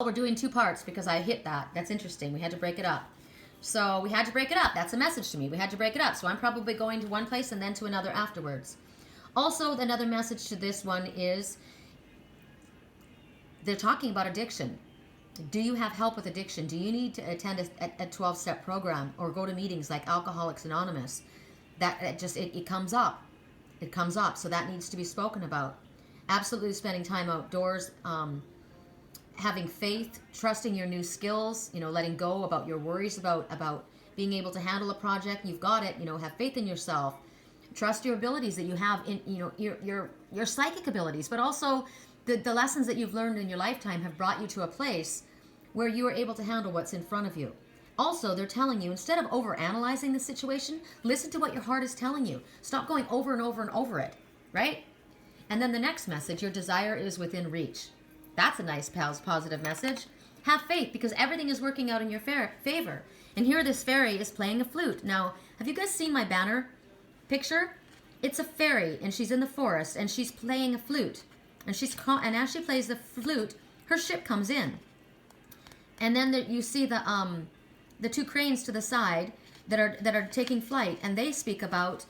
We're doing two parts because I hit that. That's interesting. We had to break it up. So we had to break it up. That's a message to me. We had to break it up. So I'm probably going to one place and then to another afterwards. Also, another message to this one is they're talking about addiction. Do you have help with addiction? Do you need to attend a 12-step program or go to meetings like Alcoholics Anonymous? It comes up. It comes up. So that needs to be spoken about. Absolutely spending time outdoors, having faith, trusting your new skills, letting go about your worries about being able to handle a project. You've got it, have faith in yourself. Trust your abilities that you have in, your psychic abilities, but also the lessons that you've learned in your lifetime have brought you to a place where you are able to handle what's in front of you. Also, they're telling you, instead of overanalyzing the situation, listen to what your heart is telling you. Stop going over and over and over it, right? And then the next message, your desire is within reach. That's a nice, positive message. Have faith because everything is working out in your favor. And here this fairy is playing a flute. Now, have you guys seen my banner picture? It's a fairy and she's in the forest and she's playing a flute. And as she plays the flute, her ship comes in. And then you see the two cranes to the side that are taking flight, and they speak about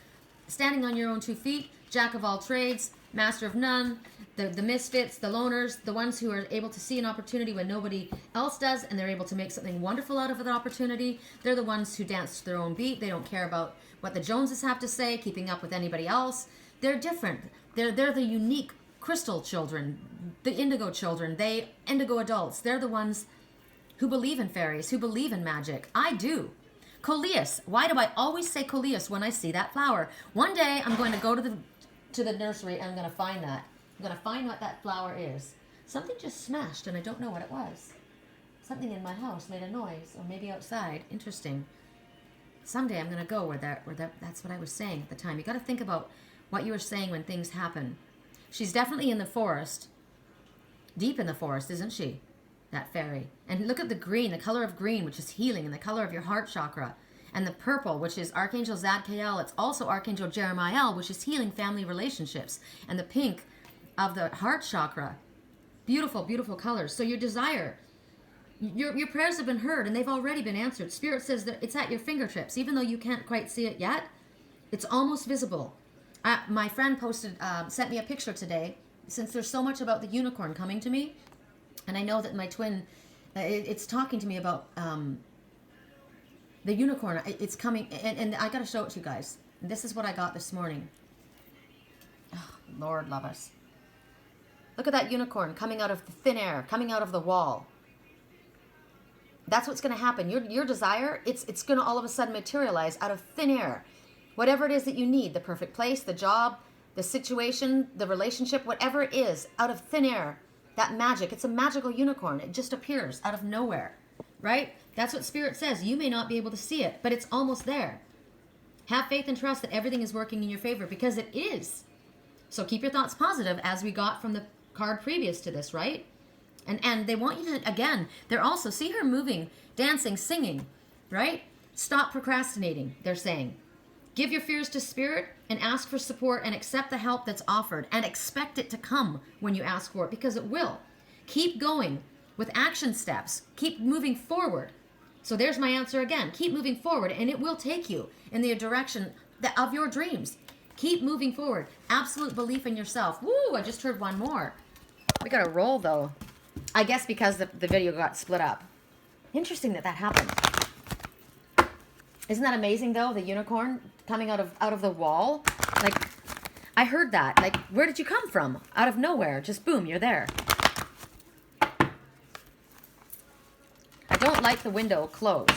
standing on your own 2 feet, jack of all trades, master of none, the misfits, the loners, the ones who are able to see an opportunity when nobody else does, and they're able to make something wonderful out of that opportunity. They're the ones who dance to their own beat. They don't care about what the Joneses have to say, keeping up with anybody else. They're different. They're the unique crystal children, the indigo children, indigo adults. They're the ones who believe in fairies, who believe in magic. I do. Coleus. Why do I always say coleus when I see that flower? One day I'm going to go to the nursery and I'm going to find that. I'm going to find what that flower is. Something just smashed and I don't know what it was. Something in my house made a noise, or maybe outside. Interesting. Someday I'm going to go where that's what I was saying at the time. You got to think about what you were saying when things happen. She's definitely in the forest. Deep in the forest, isn't she? That fairy. And look at the green, the color of green, which is healing, and the color of your heart chakra. And the purple, which is Archangel Zadkiel. It's also Archangel Jeremiel, which is healing family relationships. And the pink of the heart chakra. Beautiful, beautiful colors. So your desire, your prayers have been heard, and they've already been answered. Spirit says that it's at your fingertips. Even though you can't quite see it yet, it's almost visible. My friend sent me a picture today, since there's so much about the unicorn coming to me. And I know that my twin, it's talking to me about the unicorn. It's coming, and I got to show it to you guys. This is what I got this morning. Oh, Lord love us. Look at that unicorn coming out of the thin air, coming out of the wall. That's what's going to happen. Your desire, it's going to all of a sudden materialize out of thin air. Whatever it is that you need, the perfect place, the job, the situation, the relationship, whatever it is, out of thin air. That magic, it's a magical unicorn. It just appears out of nowhere, right? That's what Spirit says. You may not be able to see it, but it's almost there. Have faith and trust that everything is working in your favor, because it is. So keep your thoughts positive, as we got from the card previous to this, right? And they want you to, again, they're also, see her moving, dancing, singing, right? Stop procrastinating, they're saying. Give your fears to Spirit and ask for support and accept the help that's offered and expect it to come when you ask for it, because it will. Keep going with action steps. Keep moving forward. So there's my answer again. Keep moving forward and it will take you in the direction of your dreams. Keep moving forward. Absolute belief in yourself. Woo, I just heard one more. We got to roll though. I guess because the video got split up. Interesting that happened. Isn't that amazing though? The unicorn coming out of the wall. Like, I heard that. Like, where did you come from? Out of nowhere. Just boom, you're there. I don't like the window closed.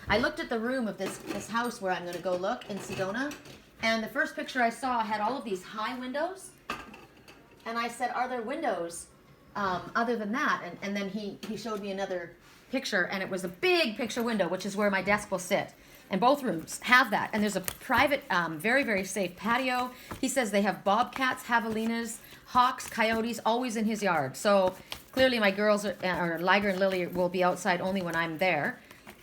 I looked at the room of this house where I'm going to go look in Sedona. And the first picture I saw had all of these high windows. And I said, are there windows other than that? And then he showed me another picture, and it was a big picture window, which is where my desk will sit. And both rooms have that. And there's a private, very, very safe patio. He says they have bobcats, javelinas, hawks, coyotes, always in his yard. So clearly my girls, or Liger and Lily, will be outside only when I'm there.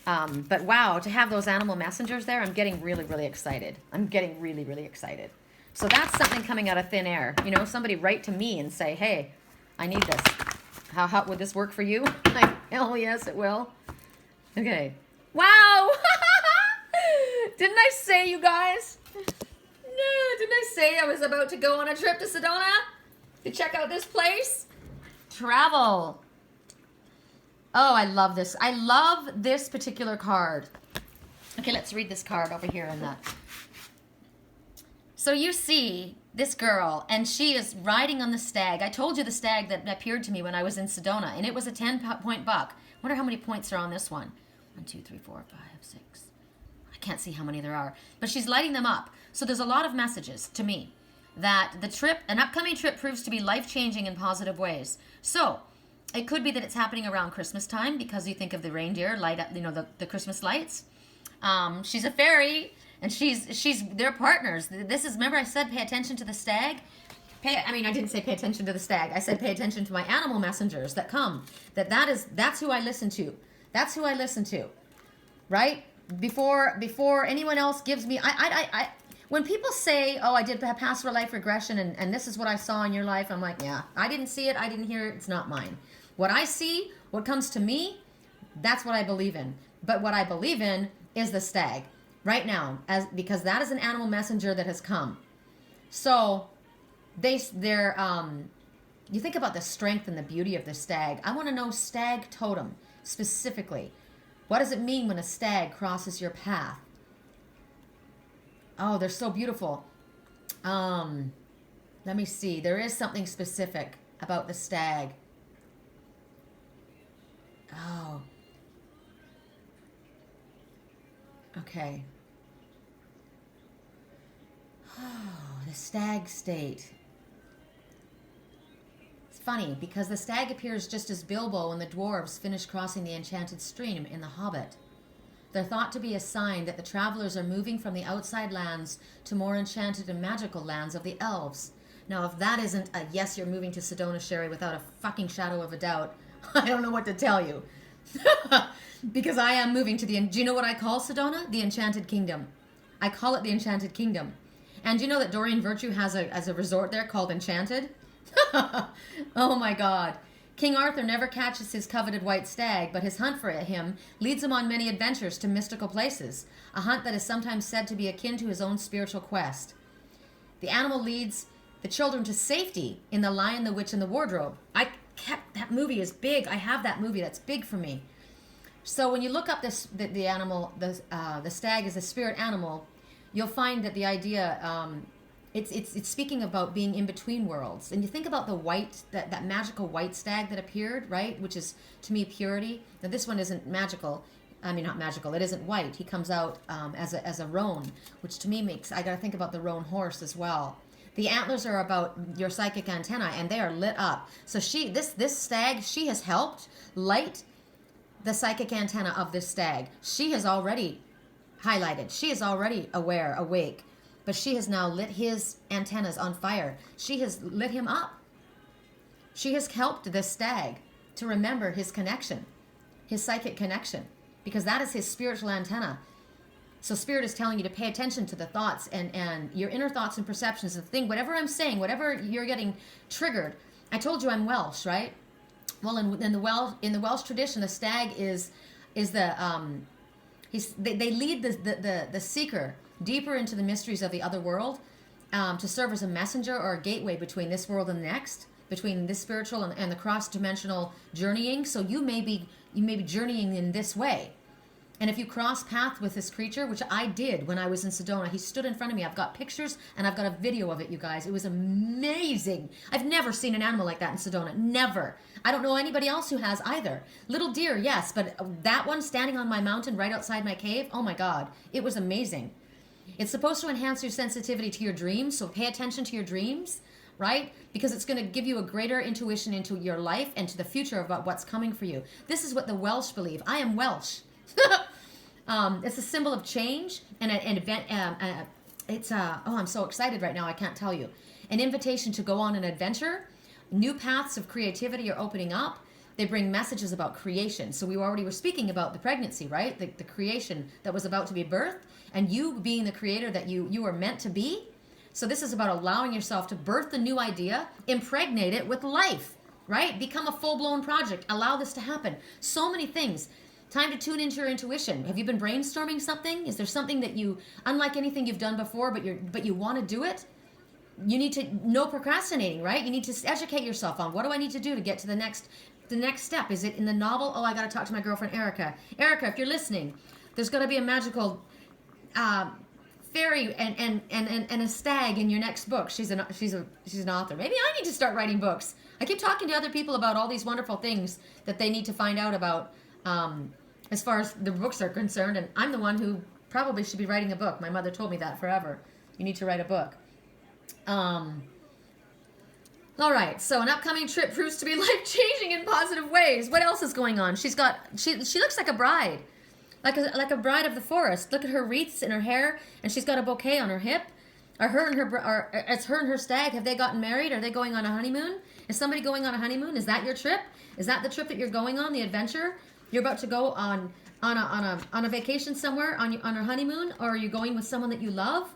But wow, to have those animal messengers there, I'm getting really, really excited. I'm getting really, really excited. So that's something coming out of thin air. You know, somebody write to me and say, hey, I need this. How would this work for you? Like, hell yes, it will. Okay. Wow! Didn't I say, you guys? No, didn't I say I was about to go on a trip to Sedona to check out this place? Travel. Oh, I love this. I love this particular card. Okay, let's read this card over here in that. So you see this girl, and she is riding on the stag. I told you the stag that appeared to me when I was in Sedona, and it was a 10-point buck. Wonder how many points are on this one. 1, 2, 3, 4, 5, 6. I can't see how many there are, but she's lighting them up. So there's a lot of messages to me that the trip, an upcoming trip, proves to be life-changing in positive ways. So it could be that it's happening around Christmas time because you think of the reindeer light up, you know, the Christmas lights. She's a fairy, and she's their partners. This is, remember I said pay attention to the stag? I didn't say pay attention to the stag. I said pay attention to my animal messengers that come. That's who I listen to. That's who I listen to. Right? Before anyone else gives me, when people say, oh, I did a past life regression and this is what I saw in your life, I'm like, yeah, I didn't see it, I didn't hear it, it's not mine. What I see, what comes to me, that's what I believe in. But what I believe in is the stag right now, because that is an animal messenger that has come. So they're you think about the strength and the beauty of the stag. I want to know stag totem specifically. What does it mean when a stag crosses your path? Oh, they're so beautiful. Let me see. There is something specific about the stag. Oh. Okay. Oh, the stag state. It's funny because the stag appears just as Bilbo and the dwarves finish crossing the enchanted stream in The Hobbit. They're thought to be a sign that the travelers are moving from the outside lands to more enchanted and magical lands of the elves. Now, if that isn't a yes, you're moving to Sedona, Sherri, without a fucking shadow of a doubt, I don't know what to tell you. Because I am moving to do you know what I call Sedona? The Enchanted Kingdom. I call it the Enchanted Kingdom. And do you know that Dorian Virtue has a resort there called Enchanted? Oh my God. King Arthur never catches his coveted white stag, but his hunt for him leads him on many adventures to mystical places, a hunt that is sometimes said to be akin to his own spiritual quest. The animal leads the children to safety in The Lion, the Witch, and the Wardrobe. That movie is big. I have that movie. That's big for me. So when you look up the animal, the stag is a spirit animal, you'll find that the idea, it's speaking about being in between worlds. And you think about the white, that magical white stag that appeared, right? Which is, to me, purity. Now, this one isn't magical. I mean, not magical. It isn't white. He comes out as a roan, which to me I got to think about the roan horse as well. The antlers are about your psychic antennae, and they are lit up. So this stag, she has helped light the psychic antenna of this stag. She has already highlighted. She is already awake. But she has now lit his antennas on fire. She has lit him up. She has helped this stag to remember his connection, his psychic connection, because that is his spiritual antenna. So Spirit is telling you to pay attention to the thoughts and your inner thoughts and perceptions. The thing, whatever I'm saying, whatever you're getting triggered. I told you I'm Welsh, right? Well, in the Welsh tradition, the stag is the they lead the seeker deeper into the mysteries of the other world, to serve as a messenger or a gateway between this world and the next, between this spiritual and the cross-dimensional journeying. So you may be journeying in this way. And if you cross path with this creature, which I did when I was in Sedona, he stood in front of me. I've got pictures and I've got a video of it, you guys. It was amazing. I've never seen an animal like that in Sedona. Never. I don't know anybody else who has either. Little deer, yes, but that one standing on my mountain right outside my cave, oh my God, it was amazing. It's supposed to enhance your sensitivity to your dreams, so pay attention to your dreams, right? Because it's going to give you a greater intuition into your life and to the future about what's coming for you. This is what the Welsh believe. I am Welsh. It's a symbol of change and an event. I'm so excited right now. I can't tell you. An invitation to go on an adventure. New paths of creativity are opening up. They bring messages about creation. So we already were speaking about the pregnancy, right? The creation that was about to be birthed, and you being the creator that you were meant to be. So this is about allowing yourself to birth the new idea, impregnate it with life. right? Become a full-blown project. Allow this to happen. So many things. Time to tune into your intuition. Have you been brainstorming something? Is there something that you, unlike anything you've done before, but you want to do it? You need to, no procrastinating, right? You need to educate yourself on, what do I need to do to get to the next step? Is it in the novel? Oh, I got to talk to my girlfriend Erica. Erica, if you're listening, there's going to be a magical fairy and a stag in your next book. She's an author. Maybe I need to start writing books. I keep talking to other people about all these wonderful things that they need to find out about as far as the books are concerned, and I'm the one who probably should be writing a book. My mother told me that forever. You need to write a book. All right, so an upcoming trip proves to be life-changing in positive ways. What else is going on? She looks like a bride, like a bride of the forest. Look at her wreaths in her hair, and she's got a bouquet on her hip. It's her and her stag. Have they gotten married? Are they going on a honeymoon? Is somebody going on a honeymoon? Is that your trip? Is that the trip that you're going on? The adventure you're about to go on a vacation somewhere on your honeymoon, or are you going with someone that you love?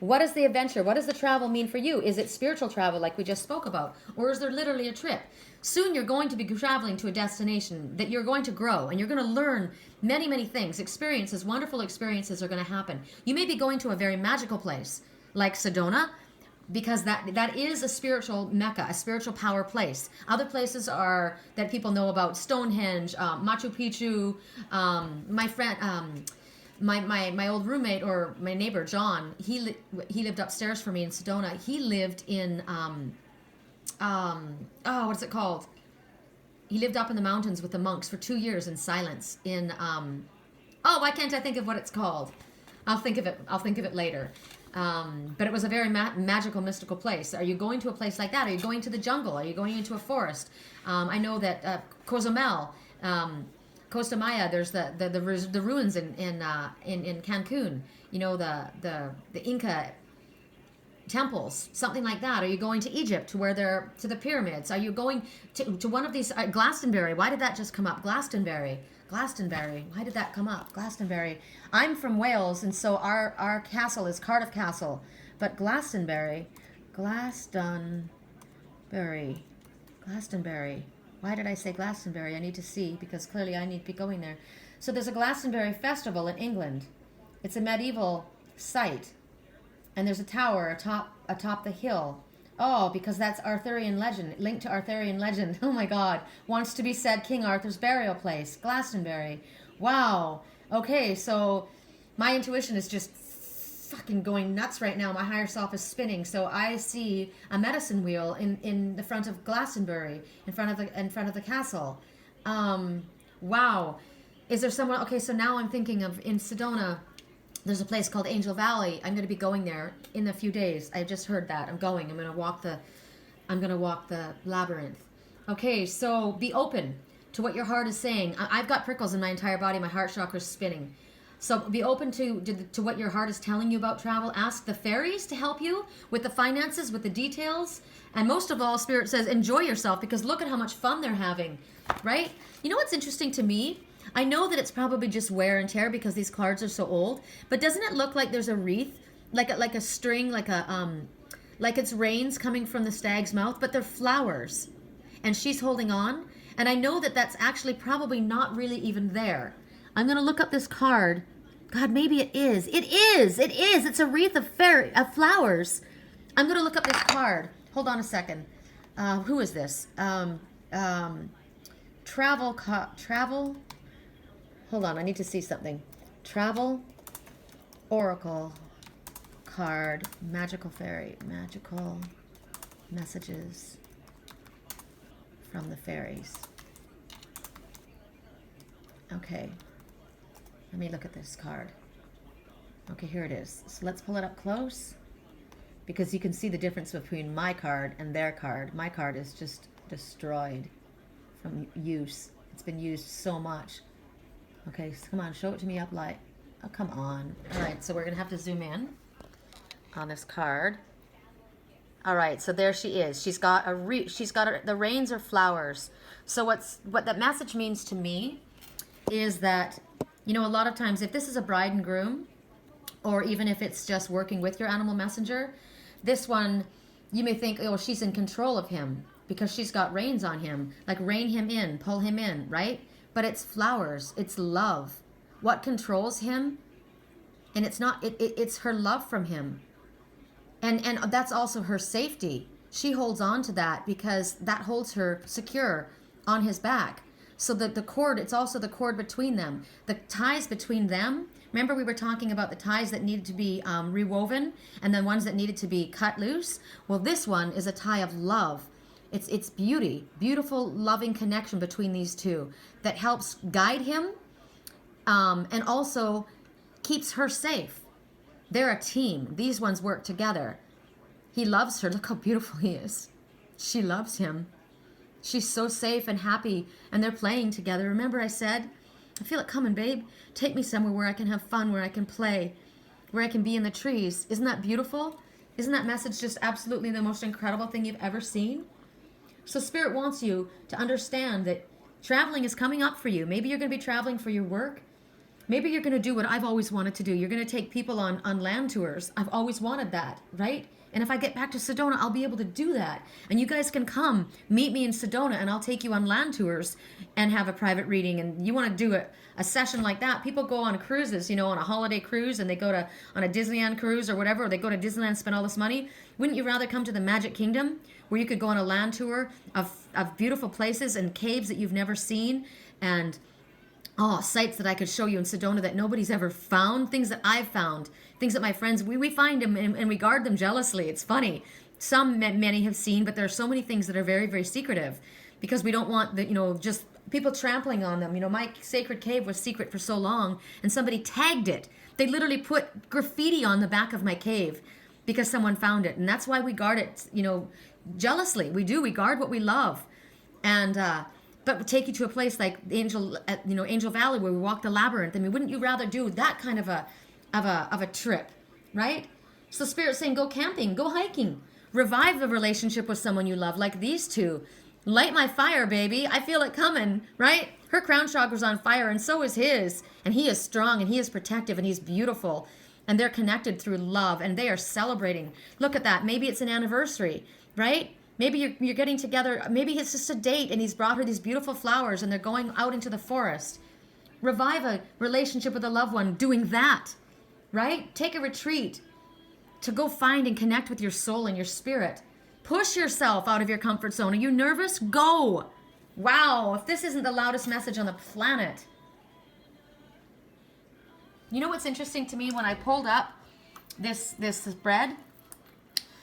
What is the adventure? What does the travel mean for you? Is it spiritual travel like we just spoke about? Or is there literally a trip? Soon you're going to be traveling to a destination that you're going to grow, and you're going to learn many, many things. Experiences, wonderful experiences are going to happen. You may be going to a very magical place like Sedona, because that is a spiritual mecca, a spiritual power place. Other places are that people know about: Stonehenge, Machu Picchu. My friend... My old roommate, or my neighbor John, he lived upstairs from me in Sedona. He lived in what's it called? He lived up in the mountains with the monks for 2 years in silence. In why can't I think of what it's called? I'll think of it later. But it was a very magical, mystical place. Are you going to a place like that? Are you going to the jungle? Are you going into a forest? I know that Cozumel. Costa Maya, there's the ruins in Cancun. You know, the Inca temples, something like that. Are you going to Egypt to the pyramids? Are you going to one of these Glastonbury? Why did that just come up? Glastonbury. Why did that come up? Glastonbury. I'm from Wales, and so our castle is Cardiff Castle, but Glastonbury. Why did I say Glastonbury? I need to see, because clearly I need to be going there. So there's a Glastonbury festival in England. It's a medieval site. And there's a tower atop the hill. Oh, because that's Arthurian legend, linked to Arthurian legend. Oh my God. Wants to be said King Arthur's burial place, Glastonbury. Wow. Okay, so my intuition is just fucking going nuts right now. My higher self is spinning. So I see a medicine wheel in the front of Glastonbury, in front of the castle. Wow. Is there someone? Okay, so now I'm thinking of in Sedona. There's a place called Angel Valley. I'm going to be going there in a few days. I just heard that. I'm going to walk the labyrinth. Okay, so be open to what your heart is saying. I've got prickles in my entire body. My heart chakra's spinning. So be open to what your heart is telling you about travel. Ask the fairies to help you with the finances, with the details. And most of all, Spirit says, enjoy yourself, because look at how much fun they're having, right? You know what's interesting to me? I know that it's probably just wear and tear because these cards are so old, but doesn't it look like there's a wreath, like a string, like it's rains coming from the stag's mouth, but they're flowers, and she's holding on. And I know that that's actually probably not really even there. I'm going to look up this card. God, maybe it is. It is. It's a wreath of flowers. I'm going to look up this card. Hold on a second. Who is this? Travel. Hold on, I need to see something. Travel Oracle card. Magical fairy. Magical messages from the fairies. Okay. Let me look at this card. Okay, here it is. So let's pull it up close, because you can see the difference between my card and their card. My card is just destroyed from use. It's been used so much. Okay, so come on, show it to me up light. Oh, come on. All right, so we're going to have to zoom in on this card. All right, so there she is. She's got the rains are flowers. So what that message means to me is that, you know, a lot of times if this is a bride and groom, or even if it's just working with your animal messenger, this one, you may think, oh, she's in control of him. because she's got reins on him, like rein him in, pull him in, right? But it's flowers, it's love. What controls him? And it's not, it's her love from him. And that's also her safety. She holds on to that because that holds her secure on his back. So that the cord, it's also the cord between them. The ties between them, remember we were talking about the ties that needed to be rewoven and then ones that needed to be cut loose? Well, this one is a tie of love. It's beauty, beautiful, loving connection between these two that helps guide him and also keeps her safe. They're a team. These ones work together. He loves her. Look how beautiful he is. She loves him. She's so safe and happy, and they're playing together. Remember I said, I feel it coming, babe. Take me somewhere where I can have fun, where I can play, where I can be in the trees. Isn't that beautiful? Isn't that message just absolutely the most incredible thing you've ever seen? So Spirit wants you to understand that traveling is coming up for you. Maybe you're going to be traveling for your work. Maybe you're going to do what I've always wanted to do. You're going to take people on land tours. I've always wanted that, right? And if I get back to Sedona, I'll be able to do that. And you guys can come meet me in Sedona and I'll take you on land tours and have a private reading. And you want to do a session like that. People go on cruises, on a holiday cruise, and they go on a Disneyland cruise or whatever, or they go to Disneyland and spend all this money. Wouldn't you rather come to the Magic Kingdom where you could go on a land tour of beautiful places and caves that you've never seen and sites that I could show you in Sedona that nobody's ever found, things that I've found, things that my friends, we find them and we guard them jealously. It's funny. Many have seen, but there are so many things that are very, very secretive because we don't want just people trampling on them. My sacred cave was secret for so long and somebody tagged it. They literally put graffiti on the back of my cave because someone found it. And that's why we guard it, jealously. We guard what we love. And, but we'll take you to a place like Angel Valley where we walk the labyrinth. I mean, wouldn't you rather do that kind of a trip, right? So Spirit's saying, go camping, go hiking, revive the relationship with someone you love, like these two. Light my fire, baby. I feel it coming, right? Her crown chakra's on fire, and so is his. And he is strong, and he is protective, and he's beautiful. And they're connected through love, and they are celebrating. Look at that. Maybe it's an anniversary, right? Maybe you're getting together. Maybe it's just a date and he's brought her these beautiful flowers and they're going out into the forest. Revive a relationship with a loved one doing that, right? Take a retreat to go find and connect with your soul and your spirit. Push yourself out of your comfort zone. Are you nervous? Go. Wow, if this isn't the loudest message on the planet. You know what's interesting to me when I pulled up this spread?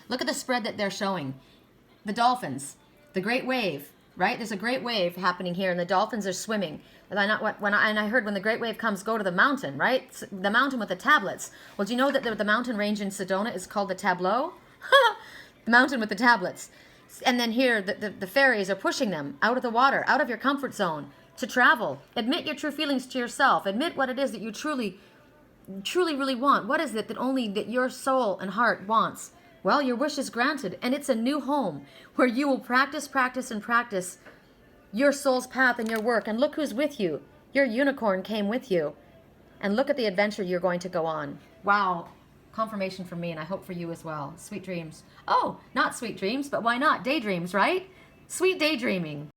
Look at the spread that they're showing. The dolphins, the great wave, right? There's a great wave happening here, and the dolphins are swimming. And I heard when the great wave comes, go to the mountain, right? The mountain with the tablets. Well, do you know that the mountain range in Sedona is called the Tableau? The mountain with the tablets. And then here, the fairies are pushing them out of the water, out of your comfort zone, to travel. Admit your true feelings to yourself. Admit what it is that you truly, truly, really want. What is it that your soul and heart wants? Well, your wish is granted, and it's a new home where you will practice, practice, and practice your soul's path and your work. And look who's with you. Your unicorn came with you. And look at the adventure you're going to go on. Wow. Confirmation for me, and I hope for you as well. Sweet dreams. Oh, not sweet dreams, but why not? Daydreams, right? Sweet daydreaming.